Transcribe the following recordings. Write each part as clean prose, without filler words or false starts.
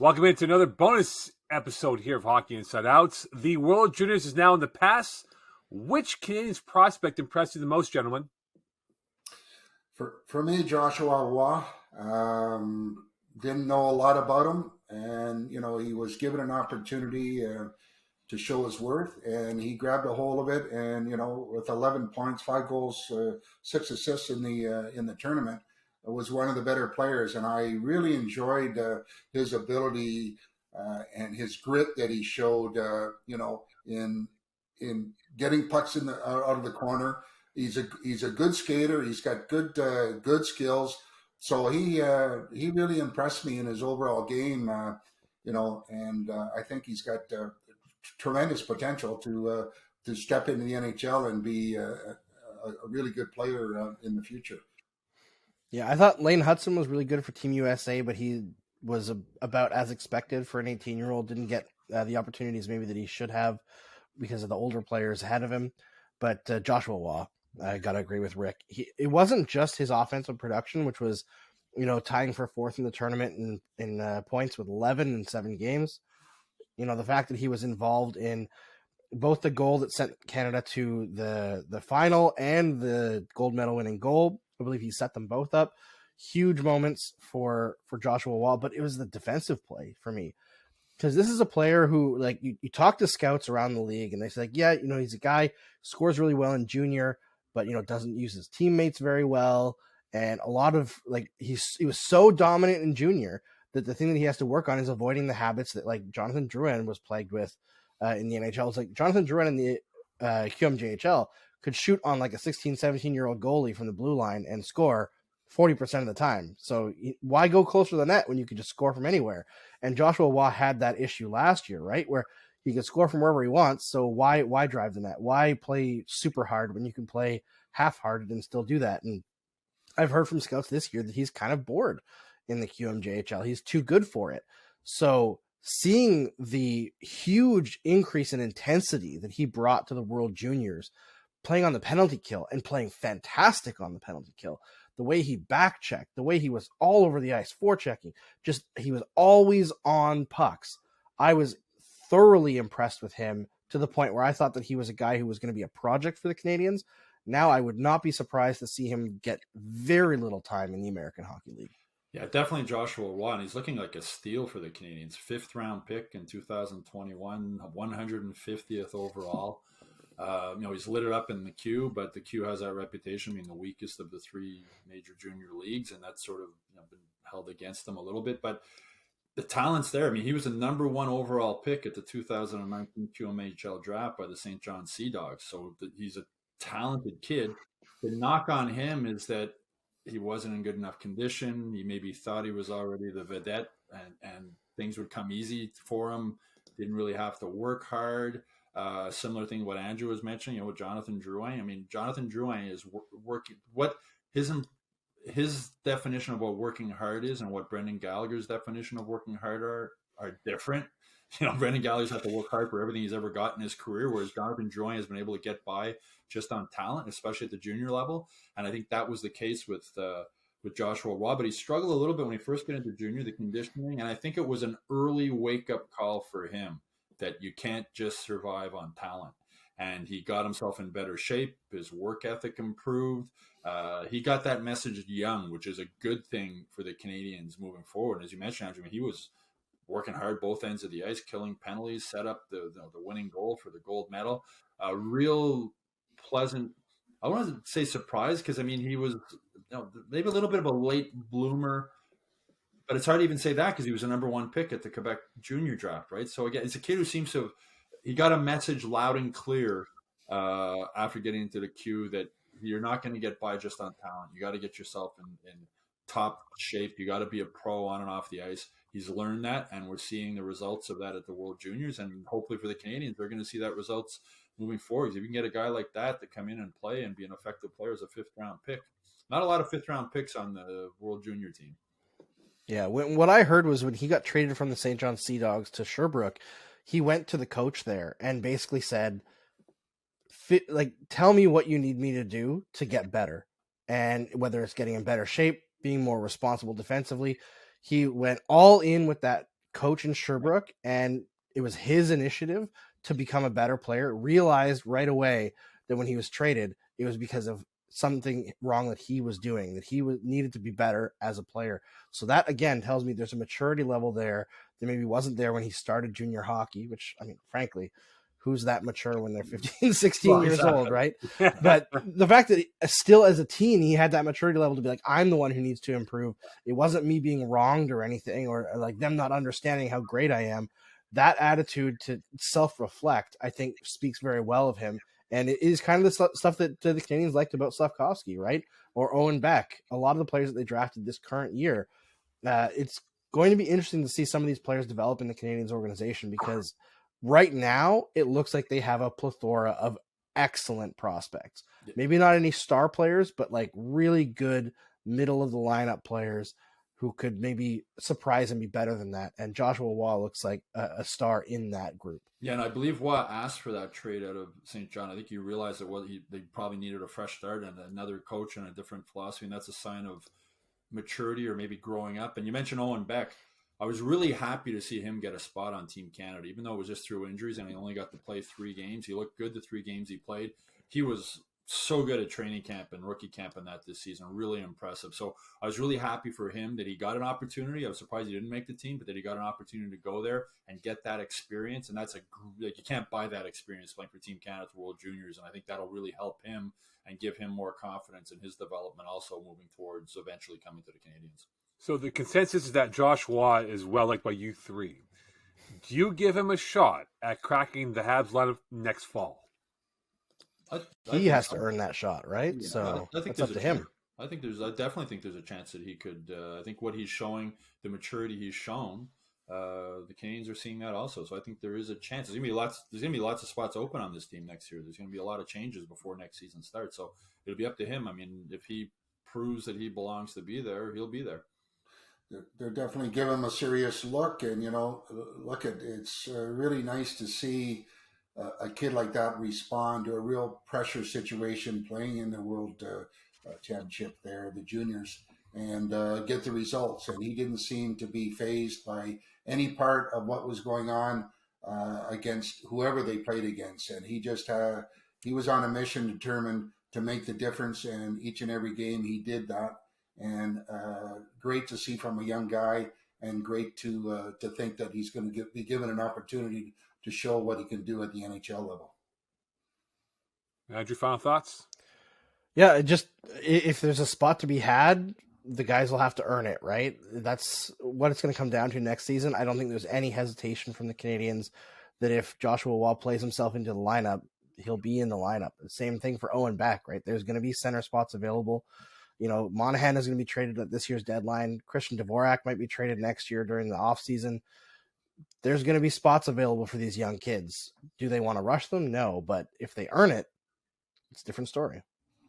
Welcome into another bonus episode here of Hockey Inside Out. The World Juniors is now in the past. Which Canadiens prospect impressed you the most, gentlemen? For me, Joshua Waugh, didn't know a lot about him, and he was given an opportunity to show his worth, and he grabbed a hold of it. And with 11 points, 5 goals, 6 assists in the tournament, was one of the better players. And I really enjoyed his ability and his grit that he showed. In getting pucks out of the corner. He's a good skater. He's got good skills. So he really impressed me in his overall game. And I think he's got tremendous potential to step into the NHL and be a really good player in the future. Yeah, I thought Lane Hudson was really good for Team USA, but he was about as expected for an 18-year-old. Didn't get the opportunities maybe that he should have because of the older players ahead of him. But Joshua Waugh, I got to agree with Rick. It wasn't just his offensive production, which was, tying for fourth in the tournament in points with 11 in 7 games. The fact that he was involved in both the goal that sent Canada to the final and the gold medal winning goal. I believe he set them both up. Huge moments for Joshua Waugh, but it was the defensive play for me. Because this is a player who, like, you talk to scouts around the league, and they say, like, yeah, he's a guy scores really well in junior, but doesn't use his teammates very well, and a lot of he was so dominant in junior that the thing that he has to work on is avoiding the habits that like Jonathan Drouin was plagued with in the NHL. It's like Jonathan Drouin in the QMJHL could shoot on like a 16, 17-year-old goalie from the blue line and score 40% of the time. So why go closer to the net when you could just score from anywhere? And Joshua Waugh had that issue last year, right? Where he could score from wherever he wants. So why drive the net? Why play super hard when you can play half-hearted and still do that? And I've heard from scouts this year that he's kind of bored in the QMJHL. He's too good for it. So seeing the huge increase in intensity that he brought to the World Juniors, playing on the penalty kill and playing fantastic on the penalty kill, the way he back-checked, the way he was all over the ice, forechecking, he was always on pucks. I was thoroughly impressed with him to the point where I thought that he was a guy who was going to be a project for the Canadiens. Now I would not be surprised to see him get very little time in the American Hockey League. Yeah, definitely Joshua Waugh, and he's looking like a steal for the Canadiens. 5th-round pick in 2021, 150th overall. He's lit it up in the Q, but the Q has that reputation being the weakest of the 3 major junior leagues, and that's sort of been held against them a little bit. But the talent's there. I mean, he was a number 1 overall pick at the 2019 QMHL draft by the St. John Sea Dogs, so he's a talented kid. The knock on him is that he wasn't in good enough condition. He maybe thought he was already the vedette, and things would come easy for him. Didn't really have to work hard. Similar thing to what Andrew was mentioning, with Jonathan Drouin. I mean, Jonathan Drouin is working. What his definition of what working hard is and what Brendan Gallagher's definition of working hard are different. Brendan Gallagher's had to work hard for everything he's ever got in his career, whereas Jonathan Drouin has been able to get by just on talent, especially at the junior level. And I think that was the case with Joshua Waugh, but he struggled a little bit when he first got into junior, the conditioning. And I think it was an early wake-up call for him that you can't just survive on talent. And he got himself in better shape. His work ethic improved. He got that message young, which is a good thing for the Canadiens moving forward. As you mentioned, Andrew, he was working hard both ends of the ice, killing penalties, set up the winning goal for the gold medal. A real pleasant, I want to say surprise, because I mean, he was maybe a little bit of a late bloomer, but it's hard to even say that because he was a number 1 pick at the Quebec junior draft, right? So again, it's a kid who seems to have, he got a message loud and clear after getting into the queue that you're not going to get by just on talent. You got to get yourself in top shape. You got to be a pro on and off the ice. He's learned that, and we're seeing the results of that at the World Juniors, and hopefully for the Canadiens, they're going to see that results moving forward. If you can get a guy like that to come in and play and be an effective player as a 5th-round pick, not a lot of 5th-round picks on the World Junior team. Yeah, what I heard was when he got traded from the St. John Sea Dogs to Sherbrooke, he went to the coach there and basically said, tell me what you need me to do to get better. And whether it's getting in better shape, being more responsible defensively, he went all in with that coach in Sherbrooke, and it was his initiative to become a better player. Realized right away that when he was traded, it was because of something wrong that he was doing, that he needed to be better as a player. So that again tells me there's a maturity level there that maybe wasn't there when he started junior hockey, which, I mean, frankly, who's that mature when they're 15, 16 years old, right? But the fact that still as a teen, he had that maturity level to be like, I'm the one who needs to improve. It wasn't me being wronged or anything, or like them not understanding how great I am. That attitude to self-reflect, I think, speaks very well of him. And it is kind of the stuff that the Canadiens liked about Slafkovsky, right? Or Owen Beck. A lot of the players that they drafted this current year, it's going to be interesting to see some of these players develop in the Canadiens organization, because right now it looks like they have a plethora of excellent prospects. Maybe not any star players, but like really good middle of the lineup players who could maybe surprise and be better than that. And Joshua Waugh looks like a star in that group. Yeah, and I believe Waugh asked for that trade out of St. John. I think he realized that they probably needed a fresh start and another coach and a different philosophy, and that's a sign of maturity or maybe growing up. And you mentioned Owen Beck. I was really happy to see him get a spot on Team Canada, even though it was just through injuries and he only got to play 3 games. He looked good the 3 games he played. He was so good at training camp and rookie camp and that this season. Really impressive. So I was really happy for him that he got an opportunity. I was surprised he didn't make the team, but that he got an opportunity to go there and get that experience. And that's you can't buy that experience playing for Team Canada at World Juniors. And I think that'll really help him and give him more confidence in his development, also moving towards eventually coming to the Canadiens. So the consensus is that Josh Waugh is well liked by you 3. Do you give him a shot at cracking the Habs lineup next fall? He has to earn that shot, right? Yeah, so I think it's up to him. I definitely think there's a chance that he could. I think what he's showing, the maturity he's shown, the Canadiens are seeing that also. So I think there is a chance. There's gonna be lots of spots open on this team next year. There's gonna be a lot of changes before next season starts. So it'll be up to him. I mean, if he proves that he belongs to be there, he'll be there. They're definitely giving him a serious look, and it's really nice to see a kid like that respond to a real pressure situation playing in the World Championship there, the juniors, and get the results. And he didn't seem to be fazed by any part of what was going on against whoever they played against. And he was on a mission determined to make the difference, and each and every game he did that. And great to see from a young guy, and great to think that he's going to be given an opportunity to show what he can do at the NHL level. Andrew, final thoughts? Yeah, just if there's a spot to be had, the guys will have to earn it, right? That's what it's going to come down to next season. I don't think there's any hesitation from the Canadiens that if Joshua Waugh plays himself into the lineup, he'll be in the lineup. The same thing for Owen Beck, right? There's going to be center spots available. You know, Monahan is going to be traded at this year's deadline. Christian Dvorak might be traded next year during the offseason. There's going to be spots available for these young kids. Do they want to rush them? No, but if they earn it, it's a different story.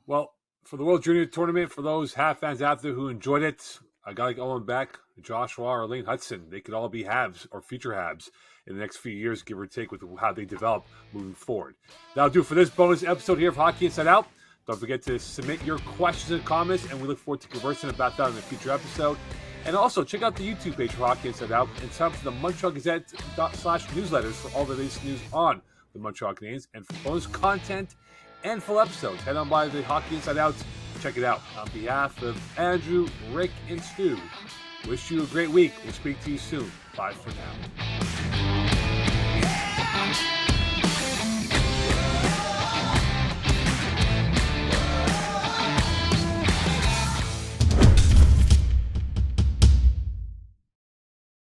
Well, for the World Junior Tournament, for those Habs fans out there who enjoyed it, a guy like Owen Beck, Josh Waugh, or Lane Hudson, they could all be Habs or future Habs in the next few years, give or take, with how they develop moving forward. That'll do for this bonus episode here of Hockey Inside Out. Don't forget to submit your questions and comments, and we look forward to conversing about that in a future episode. And also, check out the YouTube page for Hockey Inside Out and sign up for the Montreal Gazette./newsletters for all the latest news on the Montreal Canadiens. And for bonus content and full episodes, head on by the Hockey Inside Out. Check it out. On behalf of Andrew, Rick, and Stu, wish you a great week. We'll speak to you soon. Bye for now.